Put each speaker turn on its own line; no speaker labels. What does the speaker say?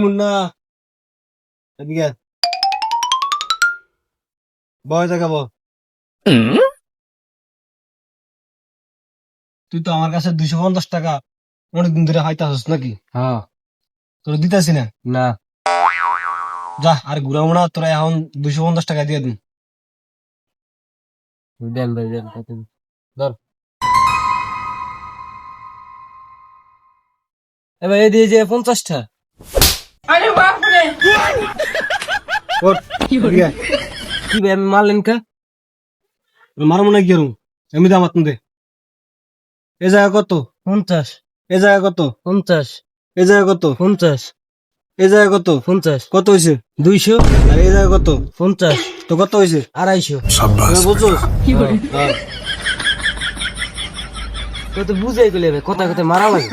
মুন্না এদিকে আয়। বয় জায়গা বল। তুই তো আমার কাছে 250 টাকা অনেকদিন ধরে হাইতাছিস নাকি?
হ্যাঁ।
তোর দিতেছি না।
না।
যা আর ঘুরাবো না, তোরা এখন 250 টাকা দিয়ে দিন।
দেন ভাই দেন কত ধর। এবার এই দিয়ে যে 50টা।
ওঠ, এদিকে আয়।
কি ভাই আমি মারলেন কা?
মারবো না কি করুম? এমনি দাম দে। এ জায়গা কত?
50
এ জায়গা কত?
50
এ জায়গা কত?
50
এ জায়গা কত?
50
কত হয়েছে?
200
আর এই জায়গা কত?
50
তো কত হয়েছে?
250।
তুমি বুঝছো?
তো বুঝাই গেলে কথা কথা মারা লাগে।